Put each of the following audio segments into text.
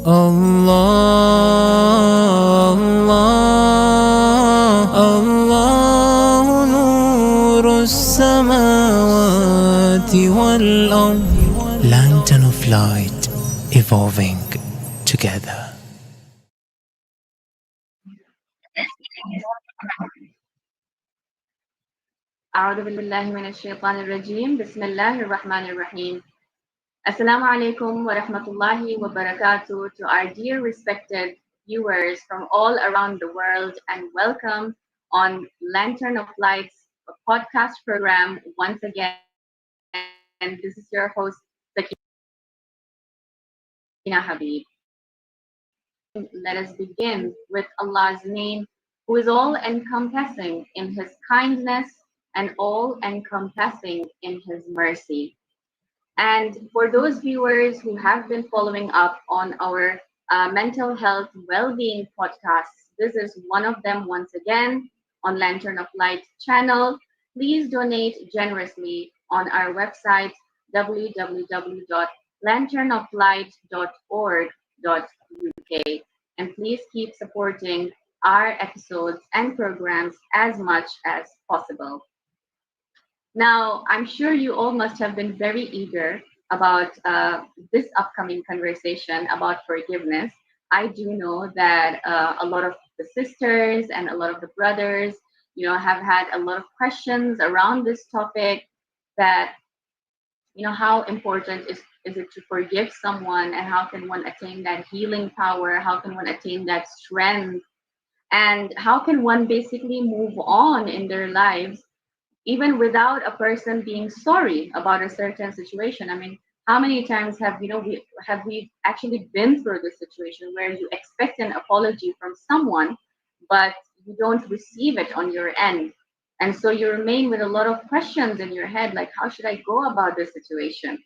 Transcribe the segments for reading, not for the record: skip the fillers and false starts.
الله الله الله نور السماوات والأرض. Lantern of light, evolving together. أعوذ بالله من الشيطان الرجيم بسم الله الرحمن الرحيم. Assalamu alaikum wa rahmatullahi wa barakatuh to our dear respected viewers from all around the world, and welcome on Lantern of Lights, a podcast program once again. This is your host, Sakeena Habib. Let us begin with Allah's name, who is all encompassing in His kindness and all encompassing in His mercy. And for those viewers who have been following up on our mental health well-being podcasts, this is one of them once again on Lantern of Light channel. Please donate generously on our website www.lanternoflight.org.uk, and please keep supporting our episodes and programs as much as possible. Now, I'm sure you all must have been very eager about this upcoming conversation about forgiveness. I do know that a lot of the sisters and a lot of the brothers, have had a lot of questions around this topic, that, how important is it to forgive someone, and how can one attain that healing power? How can one attain that strength? And how can one basically move on in their lives even without a person being sorry about a certain situation? I mean, how many times have we actually been through this situation where you expect an apology from someone, but you don't receive it on your end, and so you remain with a lot of questions in your head, like, how should I go about this situation?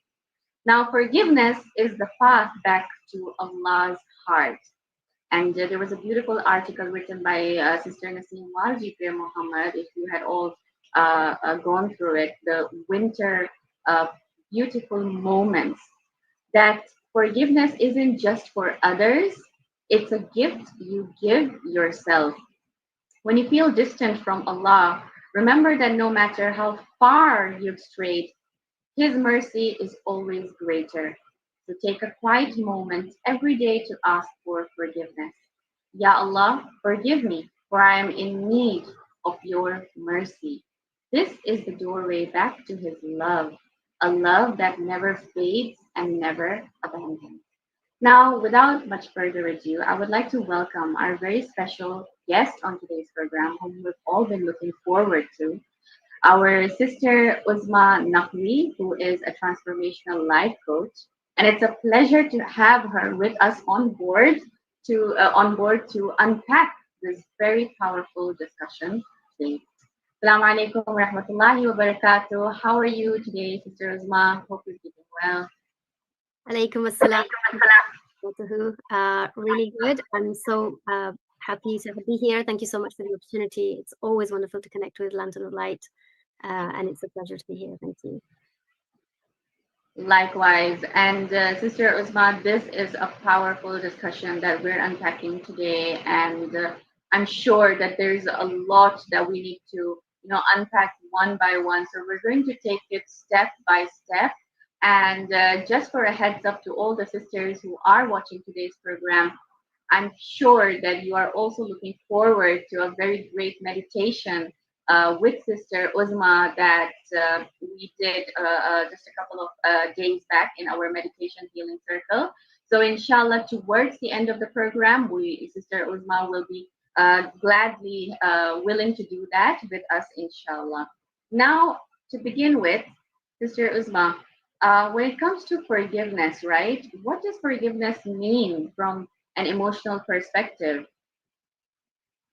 Now, forgiveness is the path back to Allah's heart. And there was a beautiful article written by Sister Naseem Walji Muhammad. If you had all gone through it, the winter beautiful moments, that forgiveness isn't just for others, it's a gift you give yourself. When you feel distant from Allah, remember that no matter how far you've strayed, His mercy is always greater. So take a quiet moment every day to ask for forgiveness. Ya Allah, forgive me, for I am in need of your mercy. This is the doorway back to His love, a love that never fades and never abandons. Now, without much further ado, I would like to welcome our very special guest on today's program, whom we've all been looking forward to, our sister Uzma Naqvi, who is a transformational life coach. And it's a pleasure to have her with us on board to unpack this very powerful discussion today. Assalamu alaikum wa rahmatullahi wa barakatuh. How are you today, Sister Uzma? Hope you're keeping well. Alaikum assalam. Really good. I'm so happy to be here. Thank you so much for the opportunity. It's always wonderful to connect with Lantern of Light, and it's a pleasure to be here. Thank you. Likewise. And Sister Uzma, this is a powerful discussion that we're unpacking today, and I'm sure that there's a lot that we need to unpack one by one. So we're going to take it step by step. And just for a heads up to all the sisters who are watching today's program, I'm sure that you are also looking forward to a very great meditation with Sister Uzma that we did just a couple of days back in our meditation healing circle. So inshallah, towards the end of the program, Sister Uzma will be gladly willing to do that with us, inshallah. Now, to begin with, Sister Uzma, when it comes to forgiveness, right? What does forgiveness mean from an emotional perspective?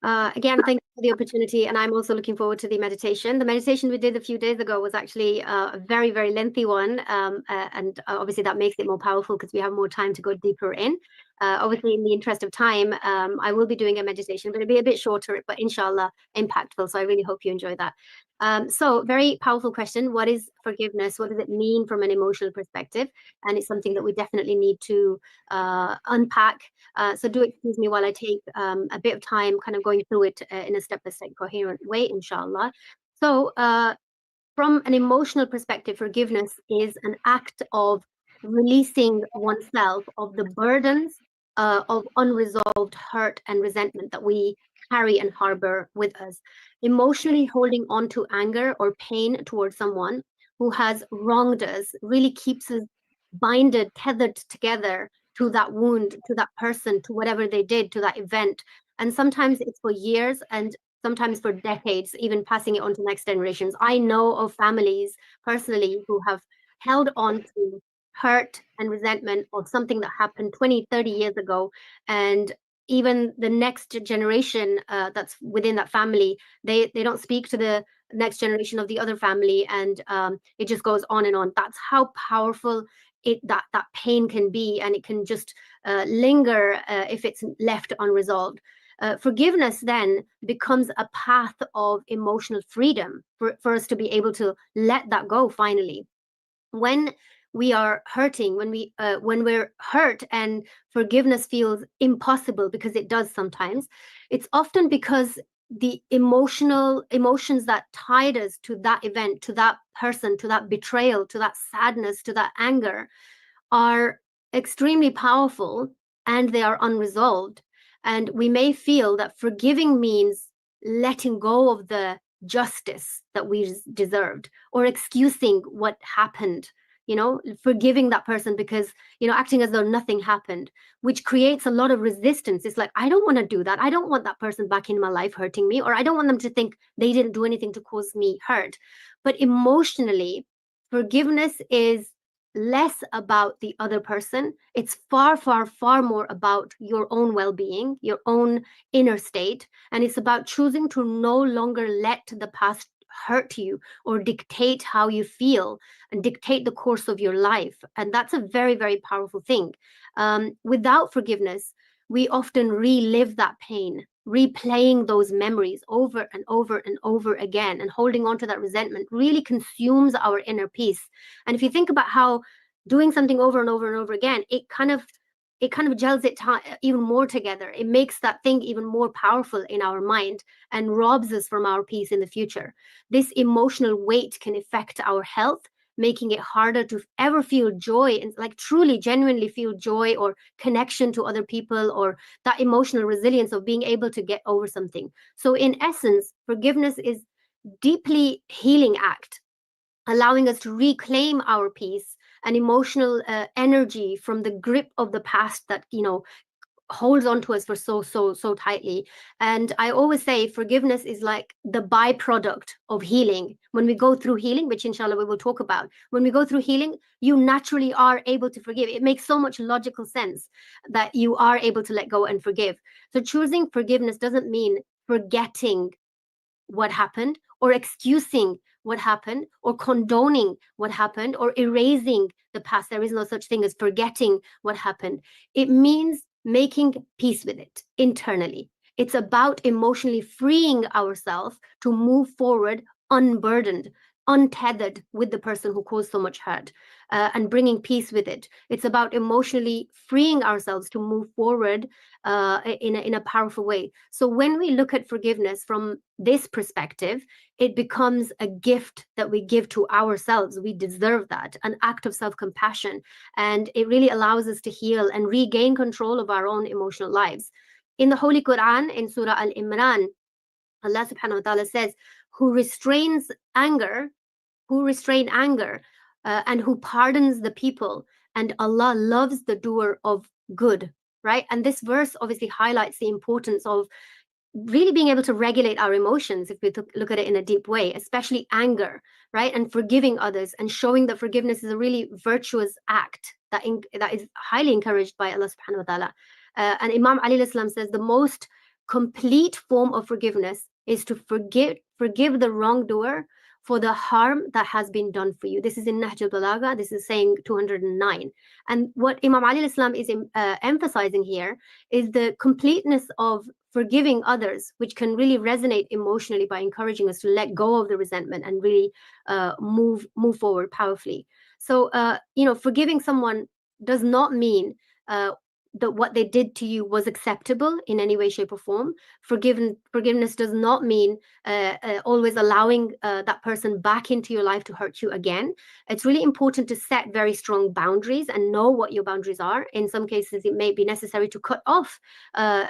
Again, thank you for the opportunity, and I'm also looking forward to the meditation. The meditation we did a few days ago was actually a very, very lengthy one, and obviously that makes it more powerful because we have more time to go deeper in. Obviously, in the interest of time, I will be doing a meditation, but it'll be a bit shorter, but inshallah, impactful. So I really hope you enjoy that. So very powerful question. What is forgiveness? What does it mean from an emotional perspective? And it's something that we definitely need to unpack. So do excuse me while I take a bit of time kind of going through it in a step-by-step coherent way, inshallah. So from an emotional perspective, forgiveness is an act of releasing oneself of the burdens of unresolved hurt and resentment that we carry and harbor with us. Emotionally holding on to anger or pain towards someone who has wronged us really keeps us binded, tethered together to that wound, to that person, to whatever they did, to that event. And sometimes it's for years and sometimes for decades, even passing it on to next generations. I know of families personally who have held on to hurt and resentment of something that happened 20, 30 years ago. And even the next generation that's within that family, they don't speak to the next generation of the other family. And it just goes on and on. That's how powerful that pain can be. And it can just linger if it's left unresolved. Forgiveness then becomes a path of emotional freedom for us to be able to let that go finally. When we are hurting, when we're hurt and forgiveness feels impossible, because it does sometimes, it's often because the emotions that tied us to that event, to that person, to that betrayal, to that sadness, to that anger are extremely powerful and they are unresolved. And we may feel that forgiving means letting go of the justice that we deserved or excusing what happened, forgiving that person because, acting as though nothing happened, which creates a lot of resistance. It's like, I don't want to do that. I don't want that person back in my life hurting me, or I don't want them to think they didn't do anything to cause me hurt. But emotionally, forgiveness is less about the other person. It's far, far, far more about your own well-being, your own inner state. And it's about choosing to no longer let the past hurt you or dictate how you feel and dictate the course of your life. And that's a very, very powerful thing. Without forgiveness, we often relive that pain, replaying those memories over and over and over again, and holding on to that resentment really consumes our inner peace. And if you think about how doing something over and over and over again, it kind of gels it even more together. It makes that thing even more powerful in our mind and robs us from our peace in the future. This emotional weight can affect our health, making it harder to ever feel joy and like truly, genuinely feel joy or connection to other people, or that emotional resilience of being able to get over something. So in essence, forgiveness is deeply healing act, allowing us to reclaim our peace and emotional energy from the grip of the past that holds on to us for so tightly. And I always say forgiveness is like the byproduct of healing. When we go through healing, which inshallah we will talk about, when we go through healing, you naturally are able to forgive. It makes so much logical sense that you are able to let go and forgive. So choosing forgiveness doesn't mean forgetting what happened or excusing what happened or condoning what happened or erasing the past. There is no such thing as forgetting what happened. It means making peace with it internally. It's about emotionally freeing ourselves to move forward unburdened, untethered with the person who caused so much hurt, and bringing peace with it. It's about emotionally freeing ourselves to move forward in a powerful way. So when we look at forgiveness from this perspective, it becomes a gift that we give to ourselves. We deserve that, an act of self-compassion. And it really allows us to heal and regain control of our own emotional lives. In the Holy Quran, in Surah Al-Imran, Allah subhanahu wa ta'ala says, who restrain anger, and who pardons the people, and Allah loves the doer of good, right? And this verse obviously highlights the importance of really being able to regulate our emotions if we look at it in a deep way, especially anger, right? And forgiving others and showing that forgiveness is a really virtuous act that is highly encouraged by Allah subhanahu wa ta'ala. And Imam Ali Islam says the most complete form of forgiveness is to forgive the wrongdoer for the harm that has been done for you. This is in Nahj al-Balagha. This is saying 209. And what Imam Ali al-Islam is emphasizing here is the completeness of forgiving others, which can really resonate emotionally by encouraging us to let go of the resentment and really move forward powerfully. So, forgiving someone does not mean that what they did to you was acceptable in any way, shape, or form. Forgiveness does not mean always allowing that person back into your life to hurt you again. It's really important to set very strong boundaries and know what your boundaries are. In some cases, it may be necessary to cut off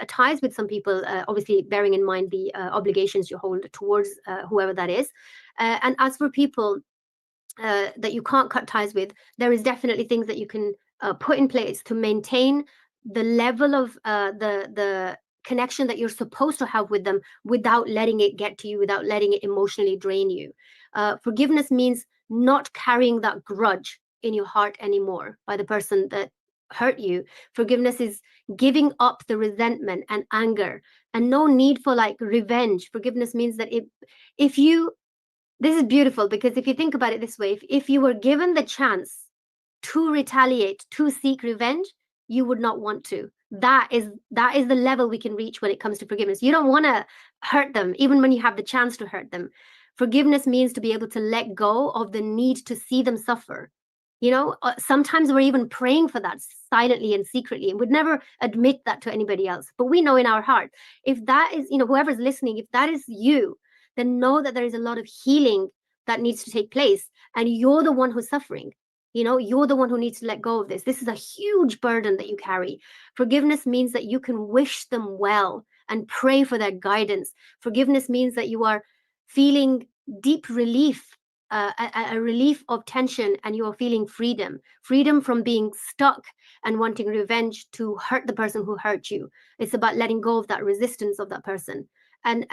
ties with some people, obviously bearing in mind the obligations you hold towards whoever that is. And as for people that you can't cut ties with, there is definitely things that you can put in place to maintain the level of the connection that you're supposed to have with them without letting it get to you, without letting it emotionally drain you. Forgiveness means not carrying that grudge in your heart anymore by the person that hurt you. Forgiveness is giving up the resentment and anger, and no need for like revenge. Forgiveness means that if you this is beautiful, because if you think about it this way, if you were given the chance to retaliate, to seek revenge, you would not want to. That is the level we can reach when it comes to forgiveness. You don't want to hurt them, even when you have the chance to hurt them. Forgiveness means to be able to let go of the need to see them suffer. Sometimes we're even praying for that silently and secretly, and would never admit that to anybody else. But we know in our heart, if that is, whoever's listening, if that is you, then know that there is a lot of healing that needs to take place, and you're the one who's suffering. You're the one who needs to let go of this. This is a huge burden that you carry. Forgiveness means that you can wish them well and pray for their guidance. Forgiveness means that you are feeling deep relief, a relief of tension, and you are feeling freedom from being stuck and wanting revenge to hurt the person who hurt you. It's about letting go of that resistance of that person. And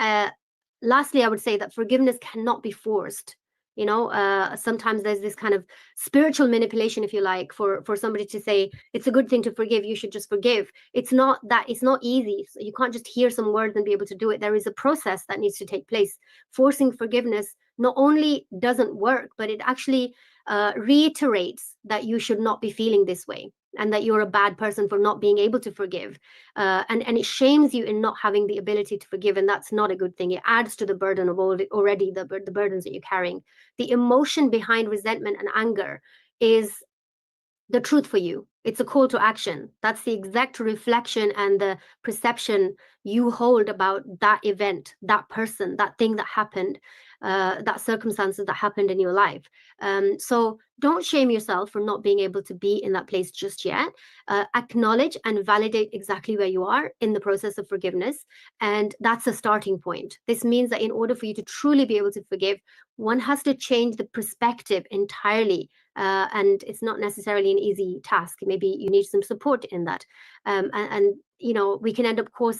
lastly, I would say that forgiveness cannot be forced. Sometimes there's this kind of spiritual manipulation, if you like, for somebody to say it's a good thing to forgive, you should just forgive. It's not easy. So you can't just hear some words and be able to do it. There is a process that needs to take place. Forcing forgiveness not only doesn't work, but it actually reiterates that you should not be feeling this way, and that you're a bad person for not being able to forgive. And it shames you in not having the ability to forgive, and that's not a good thing. It adds to the burden of already the burdens that you're carrying. The emotion behind resentment and anger is the truth for you. It's a call to action. That's the exact reflection and the perception you hold about that event, that person, that thing that happened, that circumstances that happened in your life. So don't shame yourself for not being able to be in that place just yet. Acknowledge and validate exactly where you are in the process of forgiveness. And that's a starting point. This means that in order for you to truly be able to forgive, one has to change the perspective entirely. And it's not necessarily an easy task. Maybe you need some support in that. And we can end up, of course,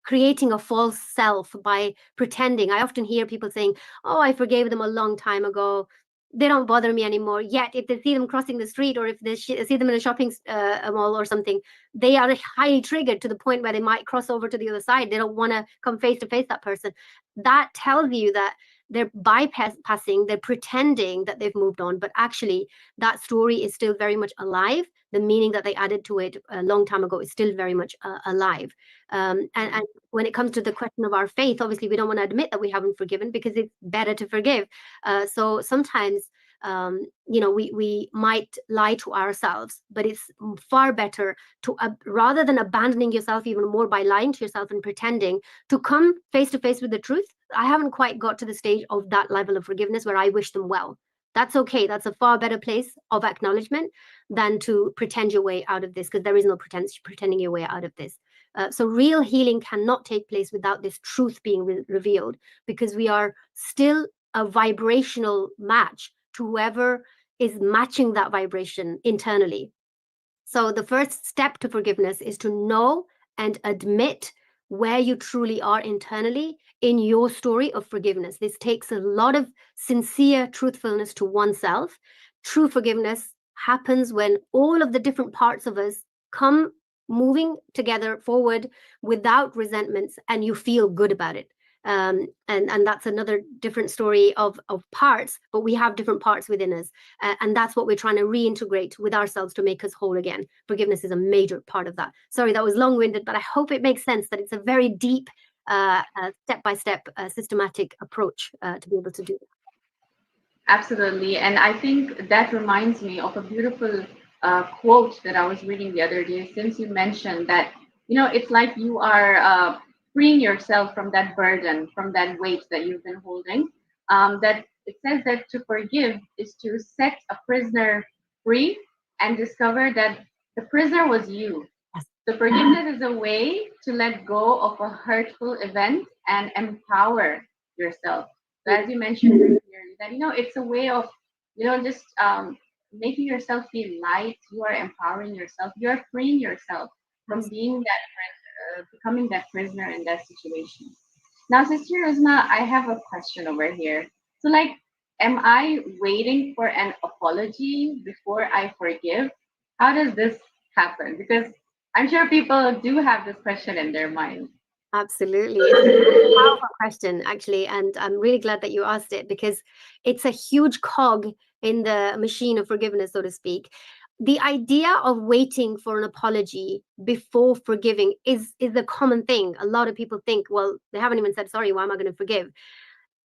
creating a false self by pretending. I often hear people saying, oh, I forgave them a long time ago. They don't bother me anymore. Yet, if they see them crossing the street, or if they see them in a shopping mall or something, they are highly triggered to the point where they might cross over to the other side. They don't want to come face to face that person. That tells you that they're bypassing, they're pretending that they've moved on, but actually that story is still very much alive. The meaning that they added to it a long time ago is still very much alive. And when it comes to the question of our faith, obviously we don't want to admit that we haven't forgiven, because it's better to forgive. So sometimes we might lie to ourselves, but it's far better to, rather than abandoning yourself even more by lying to yourself and pretending, to come face to face with the truth. I haven't quite got to the stage of that level of forgiveness where I wish them well. That's okay. That's a far better place of acknowledgement than to pretend your way out of this, because there is no pretending your way out of this. So real healing cannot take place without this truth being revealed, because we are still a vibrational match to whoever is matching that vibration internally. So the first step to forgiveness is to know and admit where you truly are internally in your story of forgiveness. This takes a lot of sincere truthfulness to oneself. True forgiveness happens when all of the different parts of us come moving together forward without resentments, and you feel good about it. And that's another different story of parts, but we have different parts within us, and that's what we're trying to reintegrate with ourselves to make us whole again. Forgiveness is a major part of that. Sorry, that was long-winded, but I hope it makes sense that it's a very deep, step-by-step, systematic approach to be able to do that. Absolutely. And I think that reminds me of a beautiful quote that I was reading the other day, since you mentioned that, it's like you are freeing yourself from that burden, from that weight that you've been holding. That it says that to forgive is to set a prisoner free and discover that the prisoner was you. So forgiveness is a way to let go of a hurtful event and empower yourself. So as you mentioned very clearly, that it's a way of just making yourself feel light. You are empowering yourself. You are freeing yourself from being that becoming that prisoner in that situation. Now, Sister Uzma, I have a question over here. So, like, am I waiting for an apology before I forgive? How does this happen? Because I'm sure people do have this question in their mind. Absolutely. It's a powerful question, actually. And I'm really glad that you asked it, because it's a huge cog in the machine of forgiveness, so to speak. The idea of waiting for an apology before forgiving is the common thing. A lot of people think, well, they haven't even said sorry, why am I going to forgive?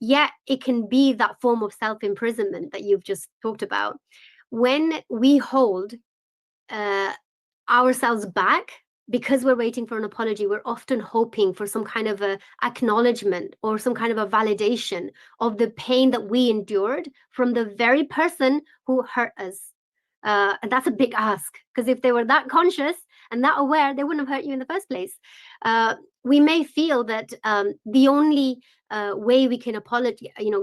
Yet it can be that form of self-imprisonment that you've just talked about. When we hold ourselves back because we're waiting for an apology, we're often hoping for some kind of a acknowledgement or some kind of a validation of the pain that we endured from the very person who hurt us. And that's a big ask, because if they were that conscious and that aware, they wouldn't have hurt you in the first place. We may feel that the only way we can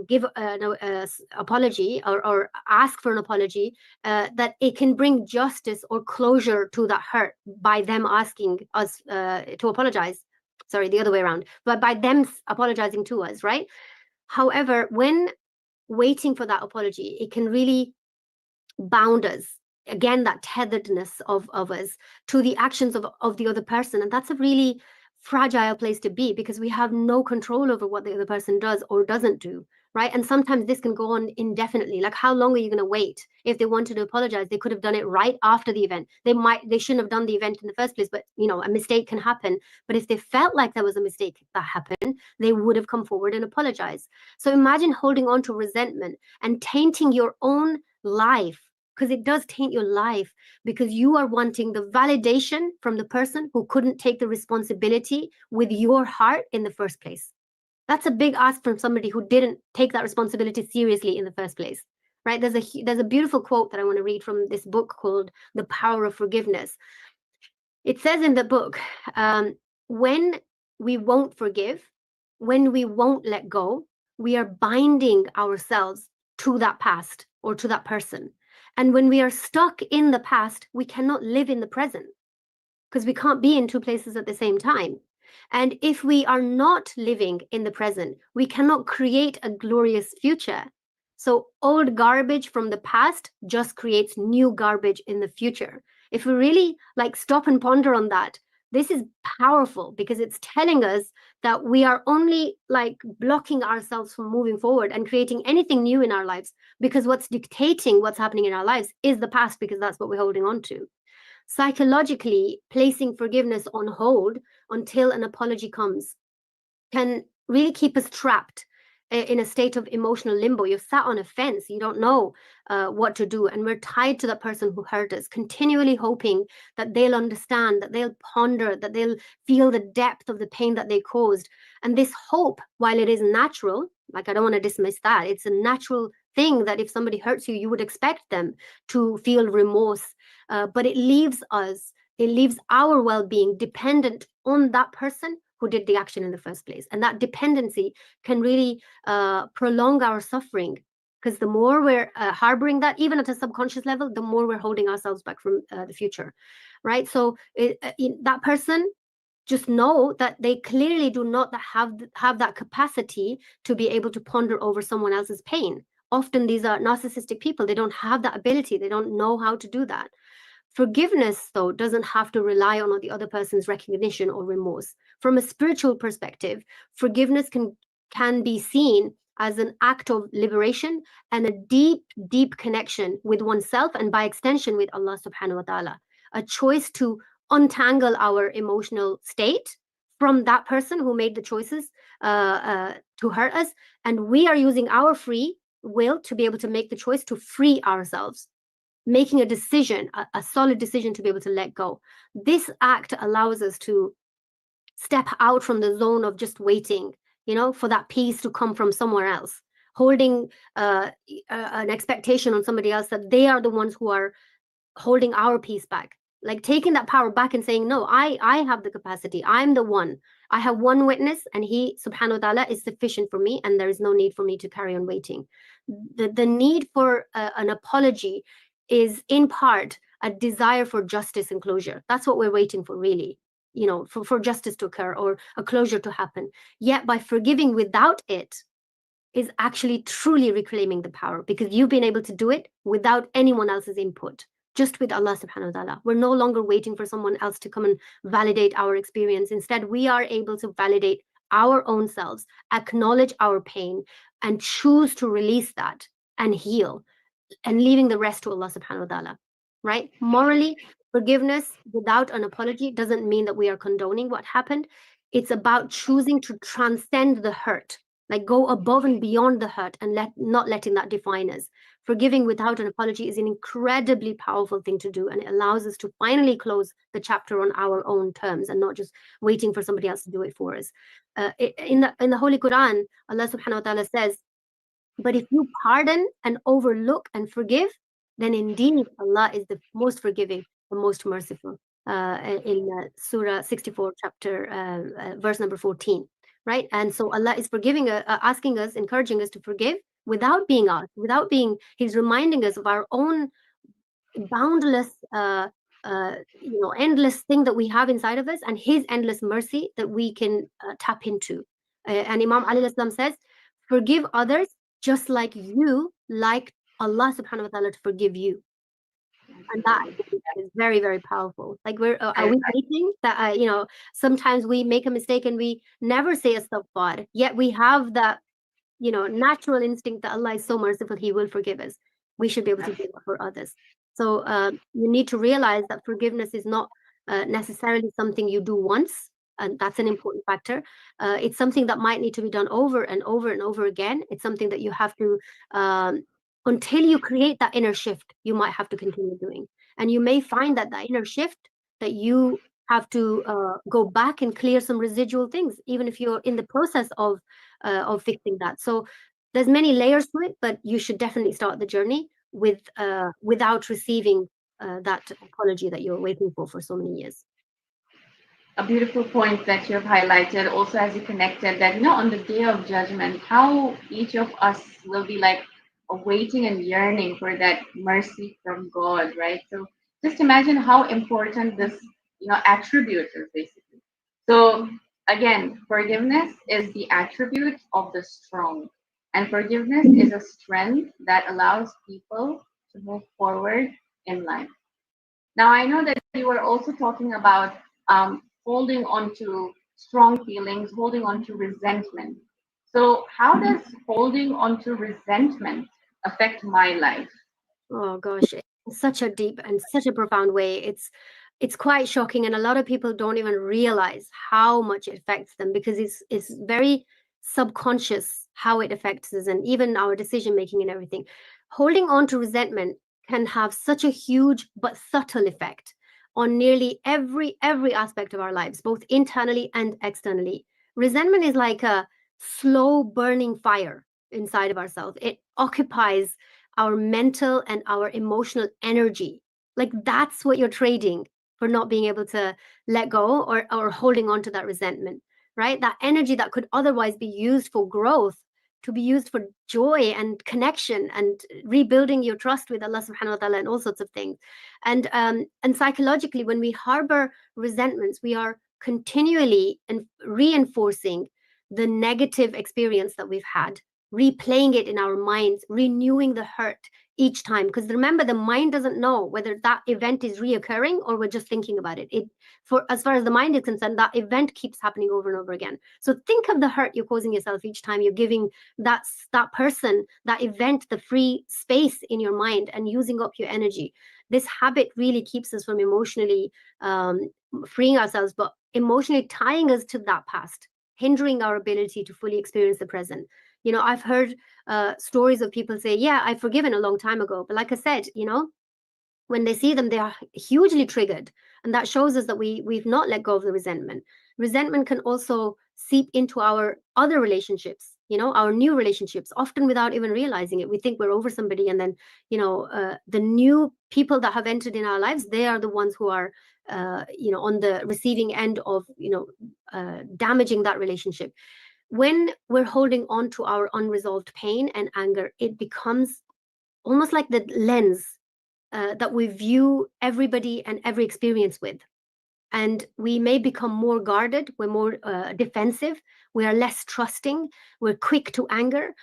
give an apology or ask for an apology, that it can bring justice or closure to that hurt by them asking us to apologize. Sorry, the other way around, but by them apologizing to us, right? However, when waiting for that apology, it can really bound us, again, that tetheredness of us to the actions of the other person. And that's a really fragile place to be, because we have no control over what the other person does or doesn't do, right? And sometimes this can go on indefinitely. Like, how long are you going to wait? If they wanted to apologize, they could have done it right after the event. They shouldn't have done the event in the first place, but a mistake can happen. But if they felt like there was a mistake that happened, they would have come forward and apologized. So imagine holding on to resentment and tainting your own life, because it does taint your life, because you are wanting the validation from the person who couldn't take the responsibility with your heart in the first place. That's a big ask from somebody who didn't take that responsibility seriously in the first place, right? There's a beautiful quote that I want to read from this book called The Power of Forgiveness. It says in the book, when we won't forgive, when we won't let go, we are binding ourselves to that past or to that person. And when we are stuck in the past, we cannot live in the present, because we can't be in two places at the same time. And if we are not living in the present, we cannot create a glorious future. So old garbage from the past just creates new garbage in the future. If we really stop and ponder on that, this is powerful, because it's telling us that we are only blocking ourselves from moving forward and creating anything new in our lives, because what's dictating what's happening in our lives is the past, because that's what we're holding on to. Psychologically, placing forgiveness on hold until an apology comes can really keep us trapped in a state of emotional limbo. You've sat on a fence, you don't know what to do, and we're tied to that person who hurt us, continually hoping that they'll understand, that they'll ponder, that they'll feel the depth of the pain that they caused. And this hope, while it is natural, I don't want to dismiss that, it's a natural thing that if somebody hurts you, you would expect them to feel remorse, but it leaves our well-being dependent on that person who did the action in the first place. And that dependency can really prolong our suffering, because the more we're harboring that, even at a subconscious level, the more we're holding ourselves back from the future, right? So that person, just know that they clearly do not have that capacity to be able to ponder over someone else's pain. Often these are narcissistic people. They don't have that ability. They don't know how to do that. Forgiveness, though, doesn't have to rely on the other person's recognition or remorse. From a spiritual perspective, forgiveness can can be seen as an act of liberation and a deep, deep connection with oneself and by extension with Allah subhanahu wa ta'ala. A choice to untangle our emotional state from that person who made the choices to hurt us. And we are using our free will to be able to make the choice to free ourselves, making a decision, a solid decision to be able to let go. This act allows us to step out from the zone of just waiting, for that peace to come from somewhere else, holding an expectation on somebody else that they are the ones who are holding our peace back. Like taking that power back and saying, no, I have the capacity. I'm the one. I have one witness, and he, subhanahu wa ta'ala, is sufficient for me, and there is no need for me to carry on waiting. The need for an apology is in part a desire for justice and closure. That's what we're waiting for, really, for justice to occur or a closure to happen. Yet by forgiving without it is actually truly reclaiming the power, because you've been able to do it without anyone else's input, just with Allah subhanahu wa ta'ala. We're no longer waiting for someone else to come and validate our experience. Instead, we are able to validate our own selves, acknowledge our pain, and choose to release that and heal, and leaving the rest to Allah subhanahu wa ta'ala, right? Morally, forgiveness without an apology doesn't mean that we are condoning what happened. It's about choosing to transcend the hurt, like go above and beyond the hurt and not letting that define us. Forgiving without an apology is an incredibly powerful thing to do, and it allows us to finally close the chapter on our own terms and not just waiting for somebody else to do it for us. In the Holy Quran, Allah subhanahu wa ta'ala says, but if you pardon and overlook and forgive, then indeed Allah is the most forgiving, the most merciful. In Surah 64, chapter verse number 14, right? And so Allah is forgiving, asking us, encouraging us to forgive without being asked, He's reminding us of our own boundless, endless thing that we have inside of us, and His endless mercy that we can tap into. And Imam Ali Islam says, forgive others just like you like Allah subhanahu wa ta'ala to forgive you. And that is very, very powerful. Like are we thinking that, sometimes we make a mistake and we never say astaghfar, yet we have that, natural instinct that Allah is so merciful, He will forgive us. We should be able to do that for others. So you need to realize that forgiveness is not necessarily something you do once, and that's an important factor. It's something that might need to be done over and over and over again. It's something that you have to, until you create that inner shift, you might have to continue doing. And you may find that inner shift, that you have to go back and clear some residual things, even if you're in the process of fixing that. So there's many layers to it, but you should definitely start the journey without receiving that apology that you're waiting for so many years. A beautiful point that you've highlighted also, as you connected that, on the day of judgment, how each of us will be like waiting and yearning for that mercy from God, right? So just imagine how important this, attribute is basically. So again, forgiveness is the attribute of the strong, and forgiveness is a strength that allows people to move forward in life. Now, I know that you were also talking about holding on to strong feelings, holding on to resentment. So how does holding on to resentment affect my life? Oh gosh, in such a deep and such a profound way. It's quite shocking, and a lot of people don't even realize how much it affects them, because it's very subconscious how it affects us, and even our decision making and everything. Holding on to resentment can have such a huge but subtle effect on nearly every aspect of our lives, both internally and externally. Resentment is like a slow burning fire inside of ourselves. It occupies our mental and our emotional energy. Like that's what you're trading for not being able to let go or holding on to that resentment, right? That energy that could otherwise be used for growth, to be used for joy and connection and rebuilding your trust with Allah subhanahu wa ta'ala and all sorts of things. And psychologically, when we harbor resentments, we are continually and reinforcing the negative experience that we've had, replaying it in our minds, renewing the hurt, each time, because remember, the mind doesn't know whether that event is reoccurring or we're just thinking about it. For as far as the mind is concerned, that event keeps happening over and over again. So think of the hurt you're causing yourself each time you're giving that person, that event, the free space in your mind and using up your energy. This habit really keeps us from emotionally freeing ourselves, but emotionally tying us to that past, hindering our ability to fully experience the present. I've heard stories of people say, yeah, I've forgiven a long time ago. But like I said, when they see them, they are hugely triggered. And that shows us that we've not let go of the resentment. Resentment can also seep into our other relationships, our new relationships, often without even realizing it. We think we're over somebody, and then, the new people that have entered in our lives, they are the ones who are, on the receiving end of, damaging that relationship. When we're holding on to our unresolved pain and anger, it becomes almost like the lens that we view everybody and every experience with. And we may become more guarded, we're more defensive, we are less trusting, we're quick to anger,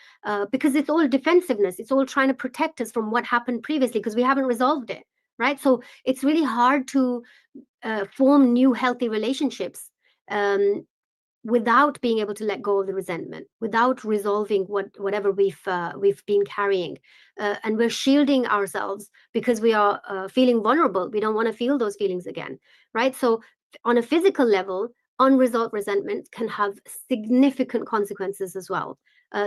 because it's all defensiveness. It's all trying to protect us from what happened previously because we haven't resolved it, right? So it's really hard to form new healthy relationships without being able to let go of the resentment, without resolving whatever we've been carrying, and we're shielding ourselves because we are feeling vulnerable. We don't want to feel those feelings again, right? So on a physical level, unresolved resentment can have significant consequences as well.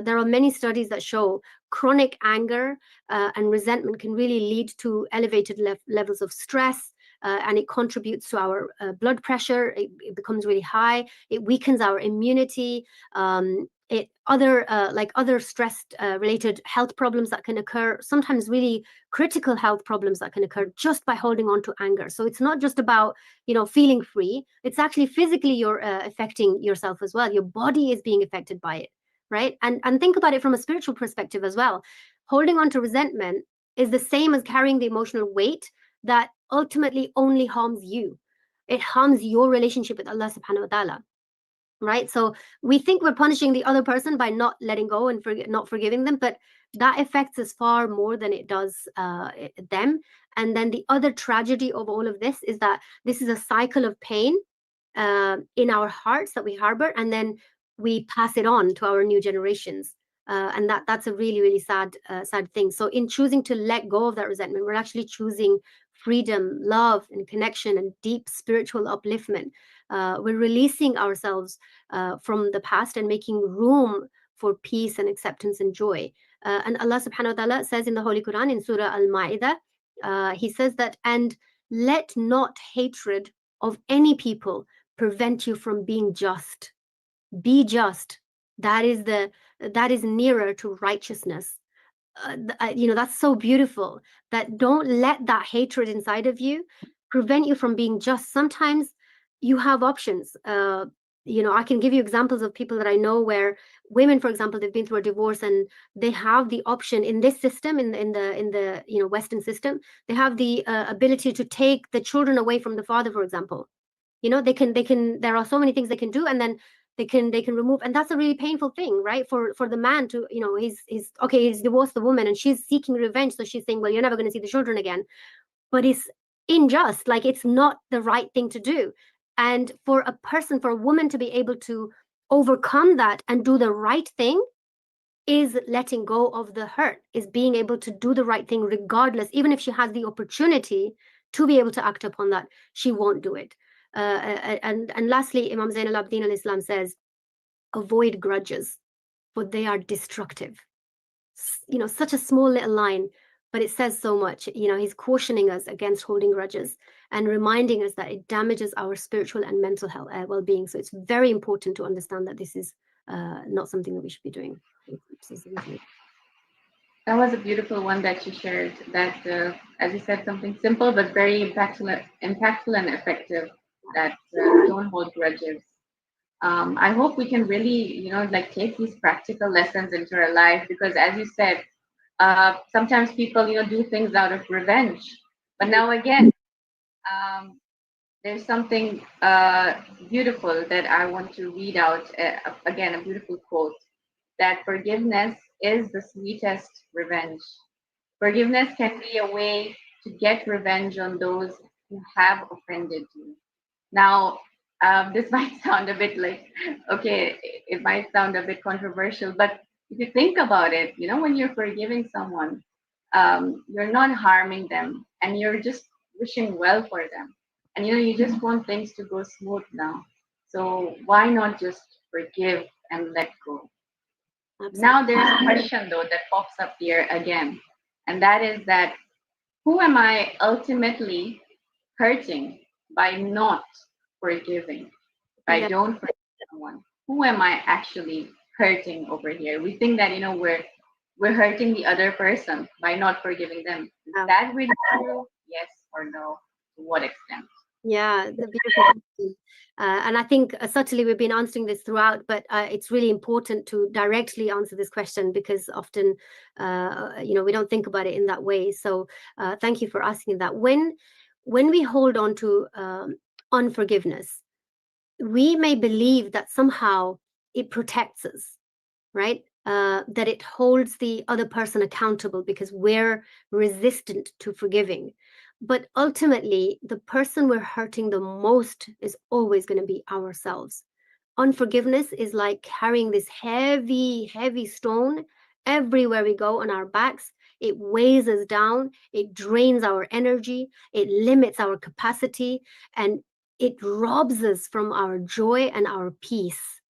There are many studies that show chronic anger and resentment can really lead to elevated levels of stress, and it contributes to our blood pressure. It becomes really high. It weakens our immunity. Other stress related health problems that can occur, sometimes really critical health problems that can occur just by holding on to anger. So it's not just about feeling free. It's actually physically you're affecting yourself as well. Your body is being affected by it, right? And think about it from a spiritual perspective as well. Holding on to resentment is the same as carrying the emotional weight that ultimately only harms you. It harms your relationship with Allah subhanahu wa ta'ala, right? So we think we're punishing the other person by not letting go and not forgiving them, but that affects us far more than it does them. And then the other tragedy of all of this is that this is a cycle of pain in our hearts that we harbor, and then we pass it on to our new generations. And that's a really, really sad thing. So in choosing to let go of that resentment, we're actually choosing freedom, love, and connection, and deep spiritual upliftment. We're releasing ourselves from the past and making room for peace and acceptance and joy. And Allah subhanahu wa ta'ala says in the Holy Quran, in Surah Al-Ma'idah, He says that, and let not hatred of any people prevent you from being just. Be just. That is nearer to righteousness. That's so beautiful. That don't let that hatred inside of you prevent you from being just. Sometimes you have options. I can give you examples of people that I know where women, for example, they've been through a divorce and they have the option in this system, in the Western system, they have the ability to take the children away from the father, for example. They can there are so many things they can do, and then they can remove, and that's a really painful thing, right? For the man to, he's divorced the woman and she's seeking revenge, so she's saying, well, you're never going to see the children again. But it's unjust, like it's not the right thing to do. And for a woman to be able to overcome that and do the right thing is letting go of the hurt, is being able to do the right thing regardless. Even if she has the opportunity to be able to act upon that, she won't do it. And lastly, Imam Zain al-Abidin al-Islam says, avoid grudges, for they are destructive. Such a small little line, but it says so much. He's cautioning us against holding grudges and reminding us that it damages our spiritual and mental health, well-being. So it's very important to understand that this is not something that we should be doing. That was a beautiful one that you shared. That, as you said, something simple but very impactful and effective. That don't hold grudges. I hope we can really, take these practical lessons into our life, because, as you said, sometimes people, do things out of revenge. But now again, there's something beautiful that I want to read out. Again, a beautiful quote, that forgiveness is the sweetest revenge. Forgiveness can be a way to get revenge on those who have offended you. Now, this might sound a bit like, okay, it might sound a bit controversial, but if you think about it, when you're forgiving someone, you're not harming them and you're just wishing well for them. And, you just want things to go smooth now. So why not just forgive and let go? Absolutely. Now, there's a question, though, that pops up here again. And that is that who am I ultimately hurting by not forgiving? If I Yeah. don't forgive someone, who am I actually hurting over here? We think that we're hurting the other person by not forgiving them. Is that really true? Yes or no? To what extent? Yeah, the beautiful question. And I think subtly we've been answering this throughout, but it's really important to directly answer this question because often, we don't think about it in that way. So thank you for asking that. When we hold on to unforgiveness, we may believe that somehow it protects us, right? That it holds the other person accountable because we're resistant to forgiving. But ultimately, the person we're hurting the most is always going to be ourselves. Unforgiveness is like carrying this heavy, heavy stone everywhere we go on our backs. It weighs us down, it drains our energy, it limits our capacity, and it robs us from our joy and our peace.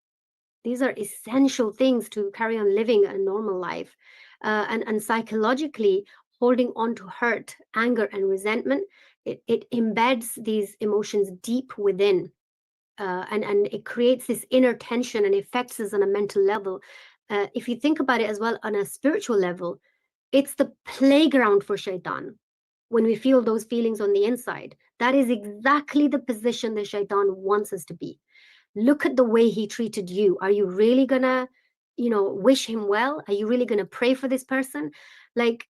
These are essential things to carry on living a normal life. And psychologically, holding on to hurt, anger, and resentment, it embeds these emotions deep within. And it creates this inner tension and affects us on a mental level. If you think about it as well on a spiritual level, it's the playground for shaitan. When we feel those feelings on the inside, that is exactly the position that shaitan wants us to be. Look at the way he treated you. Are you really gonna, wish him well? Are you really gonna pray for this person? Like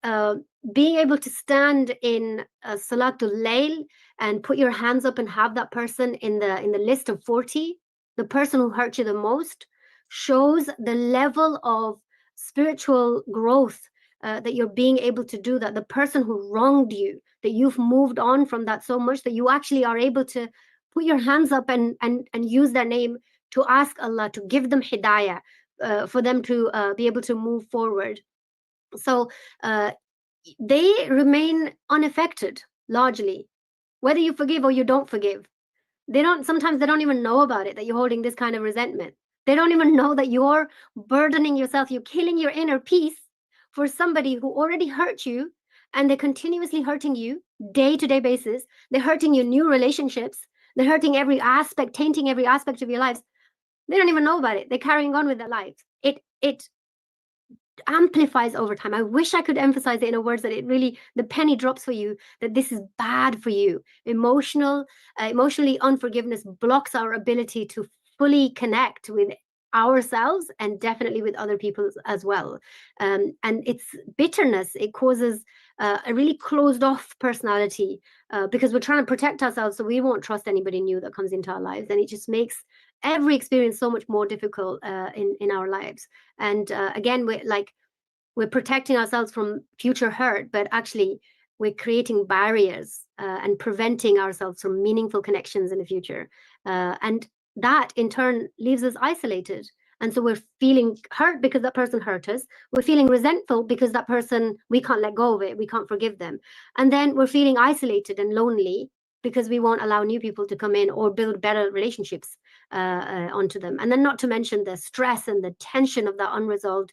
being able to stand in Salatul Layl and put your hands up and have that person in the list of 40, the person who hurt you the most, shows the level of spiritual growth that you're being able to do that. The person who wronged you, that you've moved on from that so much that you actually are able to put your hands up and use their name to ask Allah to give them hidayah, for them to be able to move forward. So they remain unaffected largely, whether you forgive or you don't forgive. Sometimes they don't even know about it, that you're holding this kind of resentment. They don't even know that you're burdening yourself, you're killing your inner peace for somebody who already hurt you, and they're continuously hurting you day-to-day basis. They're hurting your new relationships. They're hurting every aspect, tainting every aspect of your lives. They don't even know about it. They're carrying on with their lives. It amplifies over time. I wish I could emphasize it in a words that it really, the penny drops for you, that this is bad for you. Emotionally unforgiveness blocks our ability to fully connect with ourselves and definitely with other people as well. And it's bitterness. It causes a really closed off personality because we're trying to protect ourselves so we won't trust anybody new that comes into our lives. And it just makes every experience so much more difficult in our lives. And again, we're protecting ourselves from future hurt, but actually we're creating barriers and preventing ourselves from meaningful connections in the future. And that in turn leaves us isolated. And so we're feeling hurt because that person hurt us. We're feeling resentful because that person, we can't let go of it. We can't forgive them. And then we're feeling isolated and lonely because we won't allow new people to come in or build better relationships onto them. And then not to mention the stress and the tension of that unresolved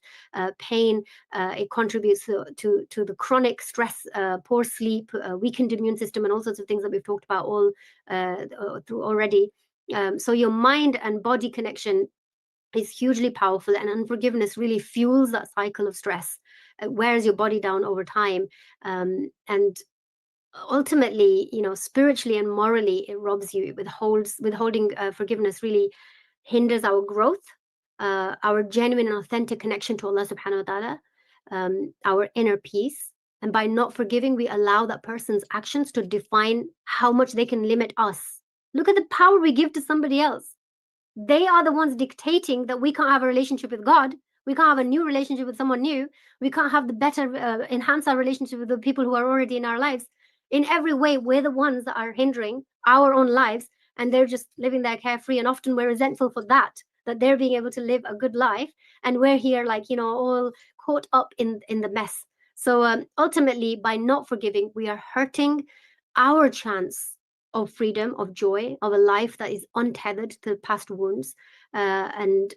pain. It contributes to the chronic stress, poor sleep, weakened immune system, and all sorts of things that we've talked about all through already. So your mind and body connection is hugely powerful, and unforgiveness really fuels that cycle of stress. It wears your body down over time, and ultimately, spiritually and morally, it robs you. It withholding forgiveness really hinders our growth, our genuine and authentic connection to Allah subhanahu wa ta'ala, our inner peace. And by not forgiving, we allow that person's actions to define how much they can limit us. Look at the power we give to somebody else. They are the ones dictating that we can't have a relationship with God. We can't have a new relationship with someone new. We can't have the better enhance our relationship with the people who are already in our lives. In every way, we're the ones that are hindering our own lives, and they're just living their carefree. And often we're resentful for that they're being able to live a good life, and we're here like, all caught up in the mess. So ultimately, by not forgiving, we are hurting our chance of freedom, of joy, of a life that is untethered to past wounds. And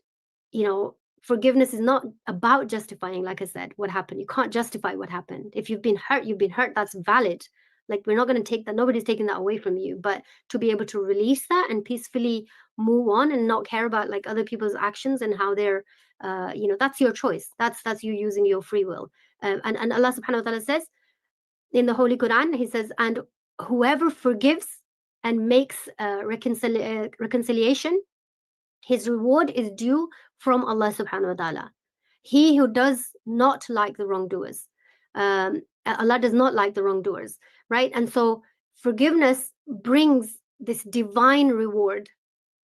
forgiveness is not about justifying, like I said, what happened. You can't justify what happened. If you've been hurt, you've been hurt. That's valid. Like, we're not going to take that. Nobody's taking that away from you. But to be able to release that and peacefully move on and not care about like other people's actions and how they're, that's your choice. That's you using your free will. And Allah subhanahu wa ta'ala says in the Holy Quran, He says, and whoever forgives and makes reconciliation, his reward is due from Allah subhanahu wa ta'ala. He who does not like the wrongdoers. Allah does not like the wrongdoers, right? And so forgiveness brings this divine reward,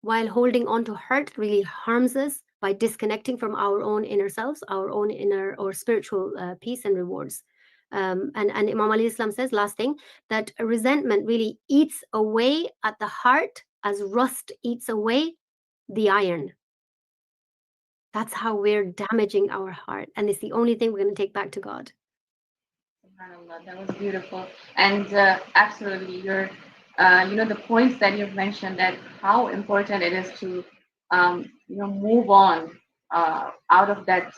while holding on to hurt really harms us by disconnecting from our own inner selves, our own inner or spiritual peace and rewards. And Imam Ali Islam says, last thing, that resentment really eats away at the heart as rust eats away the iron. That's how we're damaging our heart. And it's the only thing we're going to take back to God. SubhanAllah, that was beautiful. And absolutely, the points that you've mentioned, that how important it is to, move on out of that,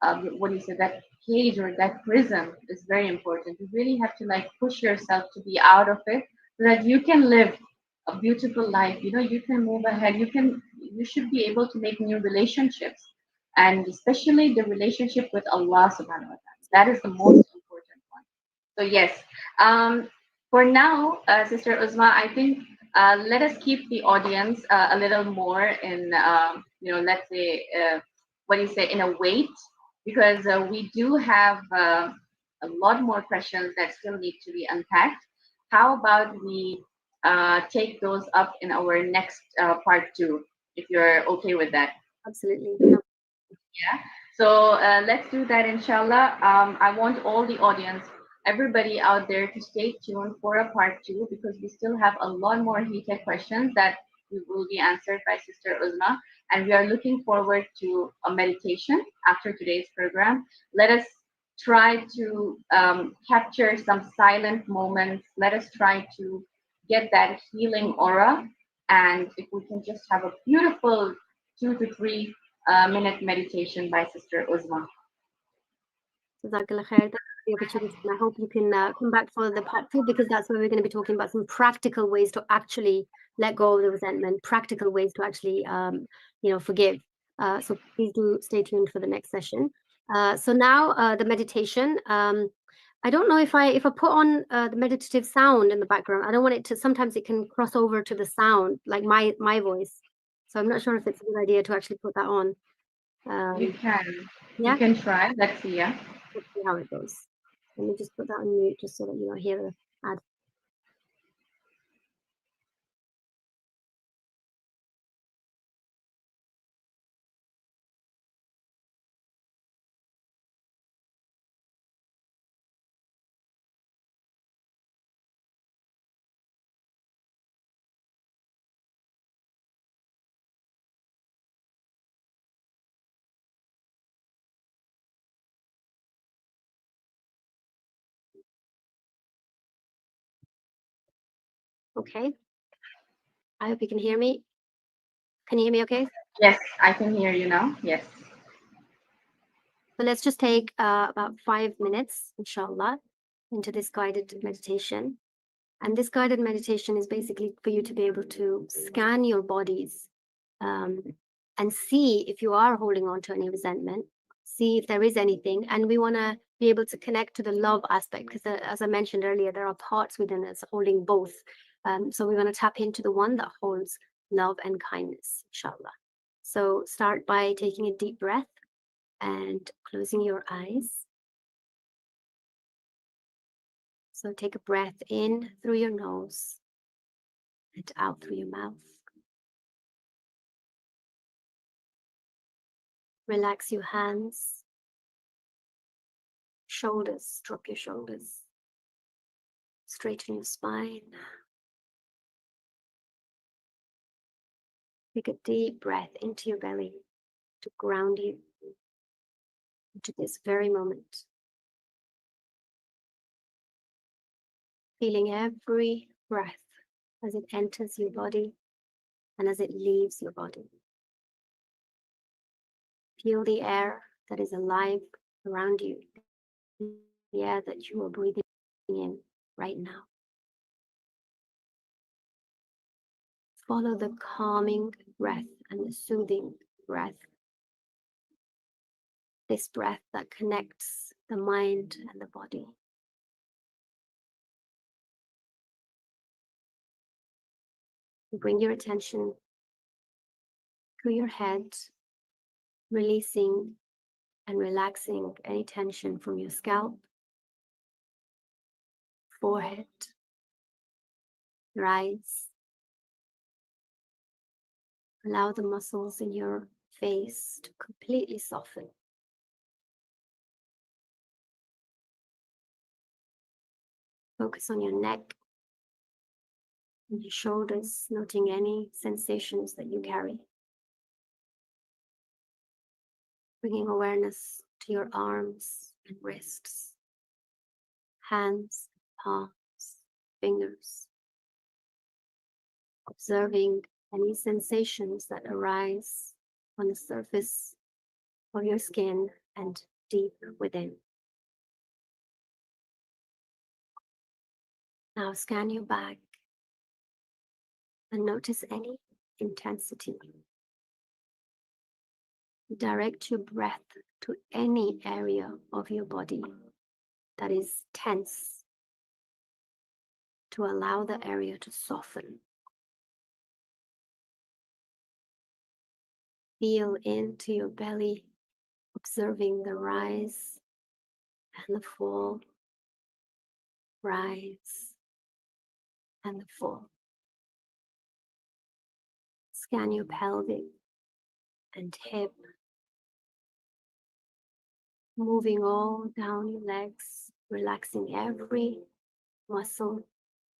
that cage or that prison is very important. You really have to like push yourself to be out of it so that you can live a beautiful life. You can move ahead. You should be able to make new relationships, and especially the relationship with Allah subhanahu wa ta'ala. That is the most important one. So yes, for now, Sister Uzma, I think let us keep the audience a little more in, let's say, in a wait, because we do have a lot more questions that still need to be unpacked. How about we take those up in our next part 2, if you're okay with that? Absolutely. Yeah. So let's do that, inshallah. I want all the audience, everybody out there, to stay tuned for a part 2, because we still have a lot more heated questions that will be answered by Sister Uzma. And we are looking forward to a meditation after today's program. Let us try to capture some silent moments. Let us try to get that healing aura. And if we can just have a beautiful 2 to 3 minute meditation by Sister Uzma. Jazakallah khair. Thank you for the opportunity. And I hope you can come back for the part 2, because that's where we're going to be talking about some practical ways to actually let go of the resentment, practical ways to actually, forgive. So please do stay tuned for the next session. So now the meditation. I don't know if I put on the meditative sound in the background. I don't want it to. Sometimes it can cross over to the sound, like my voice. So I'm not sure if it's a good idea to actually put that on. You can. Yeah? You can try. Let's see. Yeah. Let's see how it goes. Let me just put that on mute just so that you don't hear the ad. Okay. I hope you can hear me. Can you hear me okay? Yes, I can hear you now. Yes. So let's just take about 5 minutes, inshallah, into this guided meditation. And this guided meditation is basically for you to be able to scan your bodies and see if you are holding on to any resentment, see if there is anything. And we want to be able to connect to the love aspect, because as I mentioned earlier, there are parts within us holding both. So we're going to tap into the one that holds love and kindness, inshallah. So start by taking a deep breath and closing your eyes. So take a breath in through your nose and out through your mouth. Relax your hands, shoulders, drop your shoulders. Straighten your spine. Take a deep breath into your belly to ground you into this very moment. Feeling every breath as it enters your body and as it leaves your body. Feel the air that is alive around you, the air that you are breathing in right now. Follow the calming breath and the soothing breath. This breath that connects the mind and the body. Bring your attention to your head, releasing and relaxing any tension from your scalp, forehead, your eyes. Allow the muscles in your face to completely soften. Focus on your neck and your shoulders, noting any sensations that you carry. Bringing awareness to your arms and wrists, hands, palms, fingers. Observing any sensations that arise on the surface of your skin and deep within. Now scan your back and notice any intensity. Direct your breath to any area of your body that is tense to allow the area to soften. Feel into your belly, observing the rise and the fall, rise and the fall. Scan your pelvic and hip, moving all down your legs, relaxing every muscle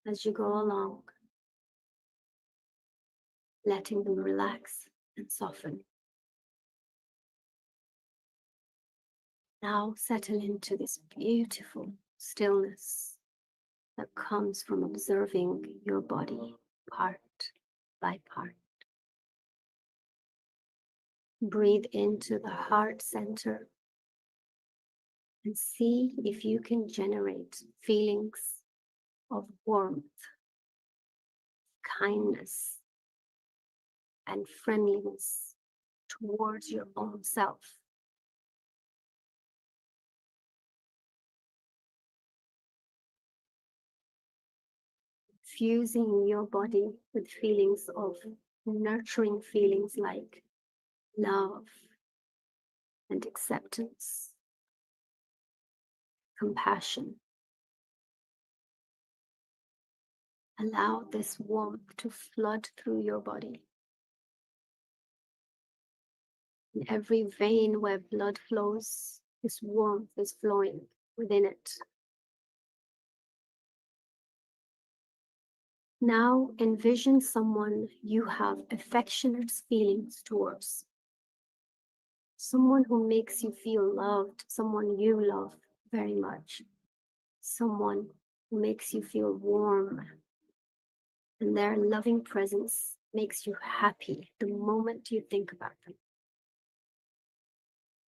as you go along, letting them relax and soften. Now settle into this beautiful stillness that comes from observing your body part by part. Breathe into the heart center and see if you can generate feelings of warmth, kindness, and friendliness towards your own self. Fusing your body with feelings of nurturing feelings like love and acceptance, compassion. Allow this warmth to flood through your body. In every vein where blood flows, this warmth is flowing within it. Now envision someone you have affectionate feelings towards. Someone who makes you feel loved, someone you love very much. Someone who makes you feel warm, and their loving presence makes you happy the moment you think about them.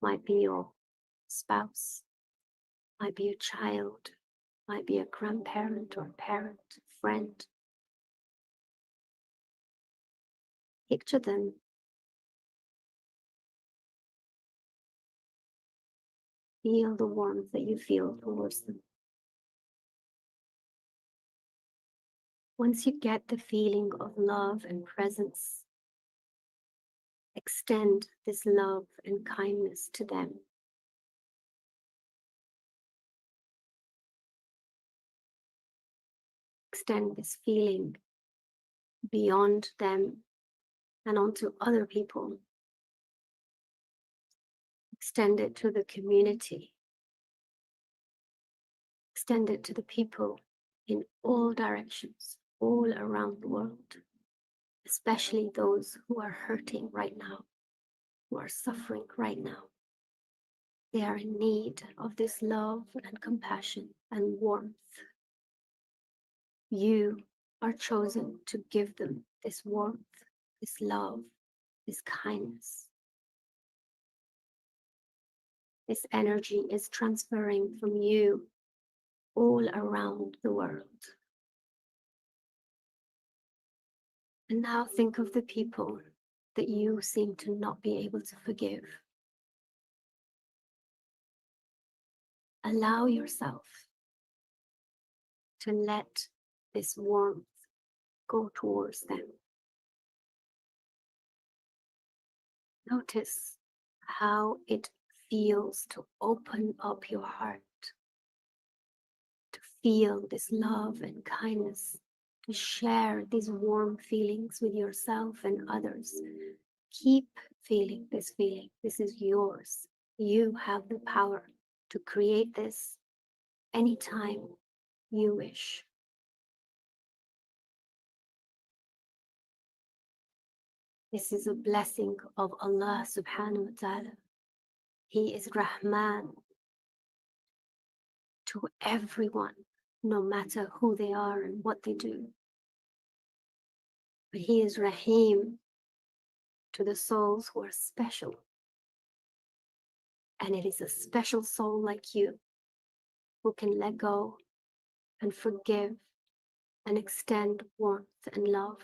Might be your spouse, might be a child, might be a grandparent or a parent, friend. Picture them. Feel the warmth that you feel towards them. Once you get the feeling of love and presence, extend this love and kindness to them. Extend this feeling beyond them and onto other people. Extend it to the community. Extend it to the people in all directions, all around the world, especially those who are hurting right now, who are suffering right now. They are in need of this love and compassion and warmth. You are chosen to give them this warmth, this love, this kindness. This energy is transferring from you all around the world. And now think of the people that you seem to not be able to forgive. Allow yourself to let this warmth go towards them. Notice how it feels to open up your heart, to feel this love and kindness, to share these warm feelings with yourself and others. Keep feeling this feeling. This is yours. You have the power to create this anytime you wish. This is a blessing of Allah subhanahu wa ta'ala. He is Rahman to everyone, no matter who they are and what they do. But He is Rahim to the souls who are special. And it is a special soul like you who can let go and forgive and extend warmth and love,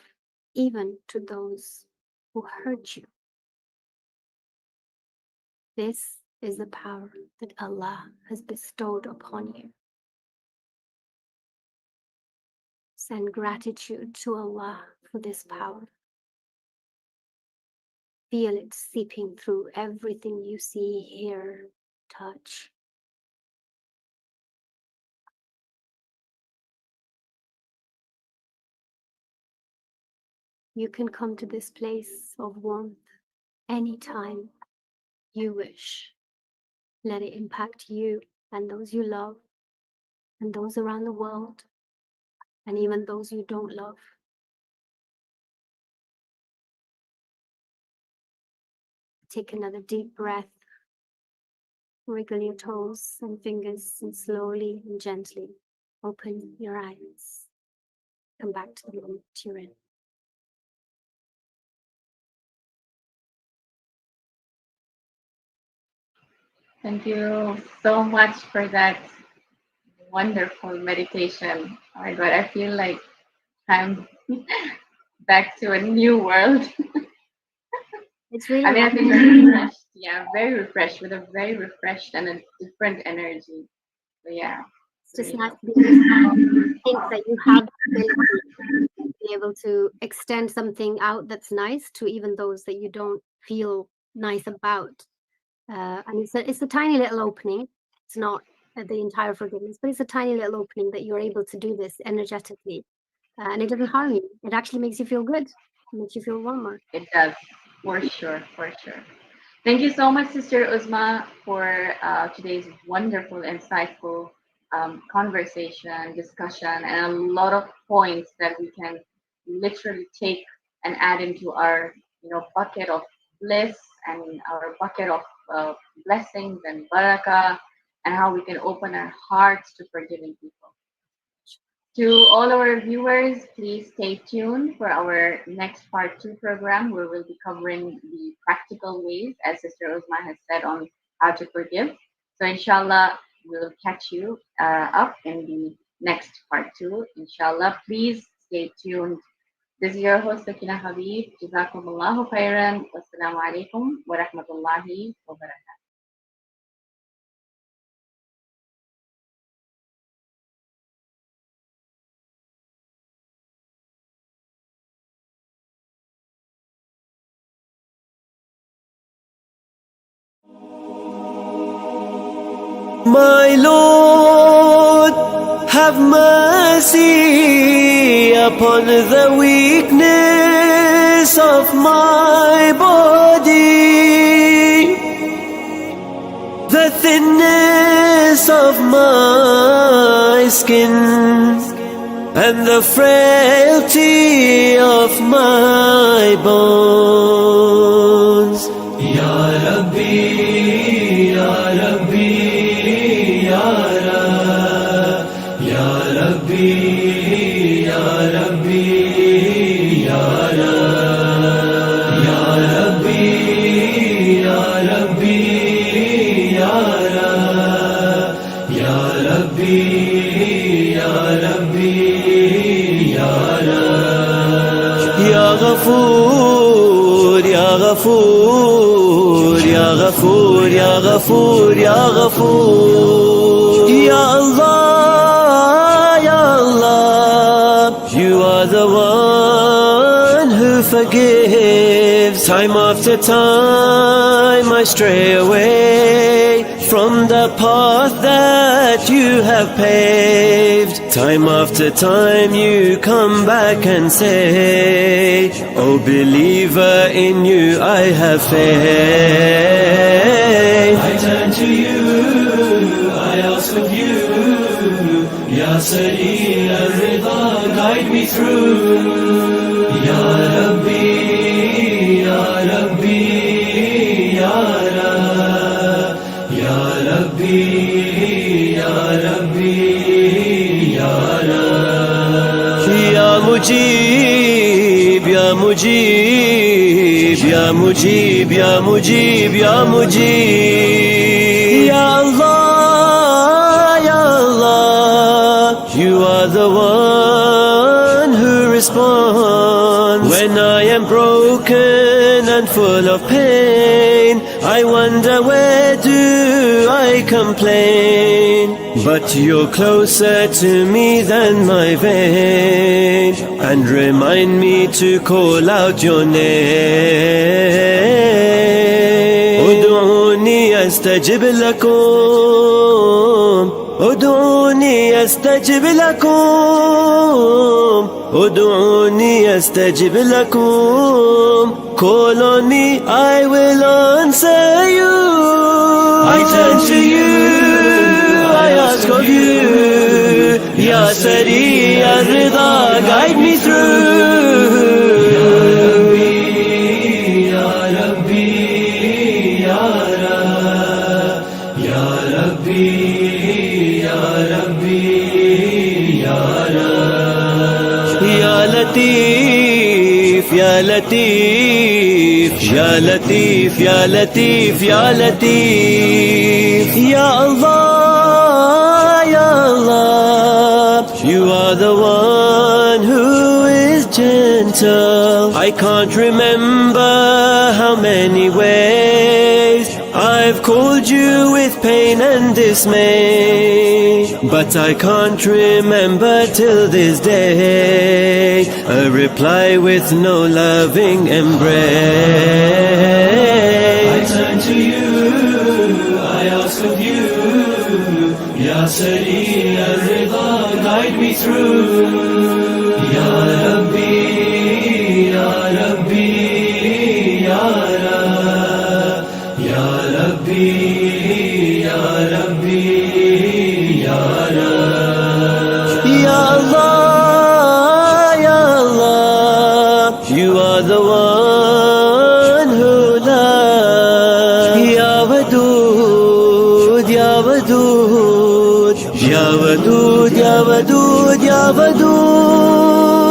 even to those who hurt you. This is the power that Allah has bestowed upon you. Send gratitude to Allah for this power. Feel it seeping through everything you see, hear, touch. You can come to this place of warmth anytime you wish. Let it impact you and those you love, and those around the world, and even those you don't love. Take another deep breath. Wiggle your toes and fingers, and slowly and gently open your eyes. Come back to the moment you're in. Thank you so much for that wonderful meditation. Oh my God, I feel like I'm back to a new world. It's really I feel very refreshed. Yeah, very refreshed, with a very refreshed and a different energy. So yeah. It's just nice to be able to think that you have the ability to be able to extend something out that's nice to even those that you don't feel nice about. And it's a tiny little opening. It's not the entire forgiveness, but it's a tiny little opening that you're able to do this energetically. And it doesn't harm you. It actually makes you feel good. It makes you feel warmer. It does, for sure, for sure. Thank you so much, Sister Uzma, for today's wonderful, insightful conversation, discussion, and a lot of points that we can literally take and add into our, bucket of bliss and our bucket of blessings and barakah, and how we can open our hearts to forgiving people. To all our viewers, please stay tuned for our next part 2 program, where we'll be covering the practical ways, as Sister Uzma has said, on how to forgive. So inshallah, we'll catch you up in the next part 2. Inshallah, please stay tuned. This is your host, Sakeena Habib. Jazakumullahu khairan. Wassalamu alaikum wa rahmatullahi wa barakatuh. My Lord, have mercy upon the weakness of my body. thinness of my skin and the frailty of my bones. Ya Rabbi, Ya Rabbi, Ya Rab, Ya Rabbi, Ya Rabbi, Ya Rab, Ya Rabbi, Ya Rabbi, Ya Rab, Ya Rabbi, Ya Rabbi, Ya Rab. Ya Ghafoor, Ya Ghafoor, Ya Ghafoor, Ya Ghafoor, Ya Ghafoor. Ya Allah, Ya Allah, you are the one who forgives. Time after time I stray away from the path that you have paved. Time after time you come back and say, oh believer, in you I have faith. I turn to you, I ask of you, Ya Sari al-Rida, guide me through. Ya Rabbi, Ya Rabbi, Ya Rab, Ya Rabbi, Ya Rabbi, Ya Rab. Ya Mujib, Ya Mujib, Ya Mujib, Ya Mujib, Ya Mujib. Ya Allah, Ya Allah, you are the one who responds. When I am broken and full of pain, I wonder where do I complain. But you're closer to me than my vein, and remind me to call out your name. Ud'uni astajib lakum, Ud'uni astajib lakum, Ud'uni astajib lakum. Call on me, I will answer you. I turn to you, I ask of you, Ya Sari al-Rida, guide me through. Ya Rabbi, Ya Rabbi, Ya Rab, Ya Rabbi, Ya Rabbi, Ya Rab. Ya Latif, Ya Latif, Ya Latif, Ya Latif, Ya Latif. Ya Allah, Ya Allah, you are the one who is gentle. I can't remember how many ways I've called you with pain and dismay, but I can't remember till this day a reply with no loving embrace. I turn to you, I ask of you, Ya Sari al-Rida, guide me through. Ya Rabbi, Ya Rabbi, Ya Rab, Ya Rabbi, Ya Rabbi, Ya Rab. Ya Allah, Ya Allah, you are the one who loves. Ya Wadud, Ya Wadud, Ya Wadud, Ya Wadud, Ya Wadud.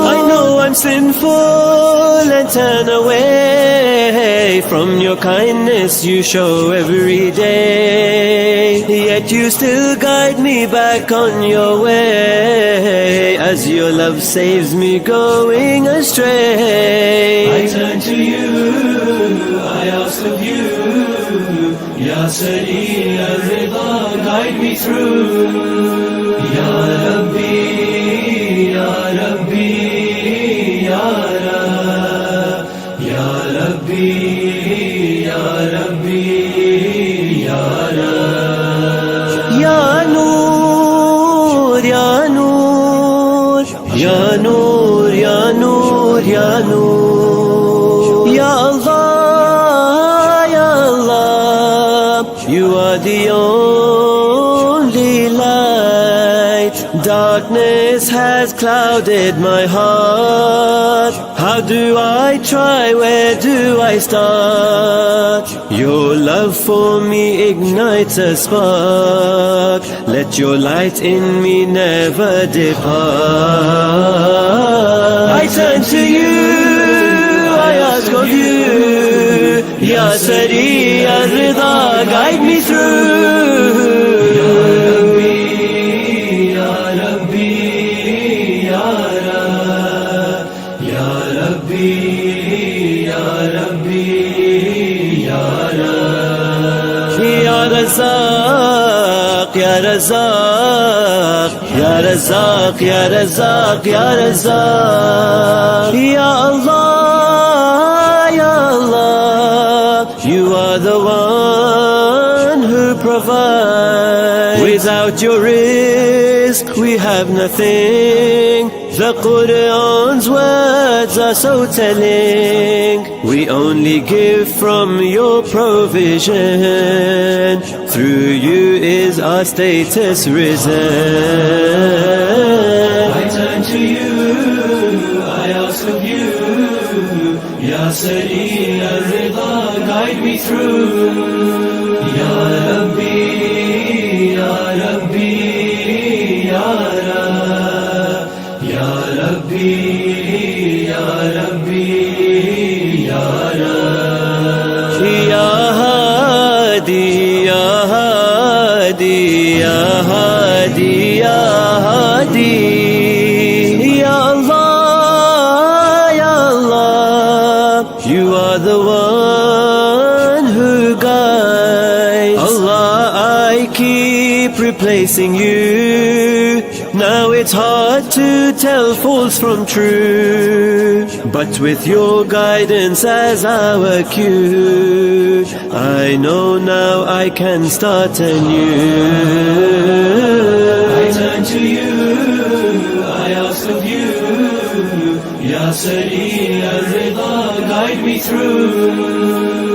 I know I'm sinful and turn away from your kindness you show every day, yet you still guide me back on your way, as your love saves me going astray. I turn to you, I ask of you, Ya Sari al-Rida, guide me through. Ya Rabbi, Ya Rabbi, Ya Rab, Ya Rabbi, Ya Rabbi, Ya Rab. Ya Noor, Ya Noor, Ya Noor, Ya Noor, Ya Noor. Ya Allah, Ya Allah, you are the only has clouded my heart. How do I try, where do I start? Your love for me ignites a spark. Let your light in me never depart. I turn to you, I ask of you, Ya Sari Ya Rida, guide me through. Ya Razak, Ya Razak, Ya Razak, Ya Razak, Ya Allah, Ya Allah, you are the one who provides. Without your rizq, we have nothing. The Quran's words are so telling. We only give from your provision. Through you is our status risen. I turn to you, I ask of you, Ya Sari Ya Rida, guide me through. Ya Rabbi, Ya Rabbi, Ya Rab, Ya Rabbi, Ya Rabbi, Ya Rab. Ya Hadi, Ya Hadi, Ya Hadi, Ya Hadi, Ya Allah, Ya Allah, you are the one who guides. Allah, I keep replacing you. Now it's hard to tell false from true, but with your guidance as our cue, I know now I can start anew. I turn to you, I ask of you, Ya Sari Ya Rida, guide me through.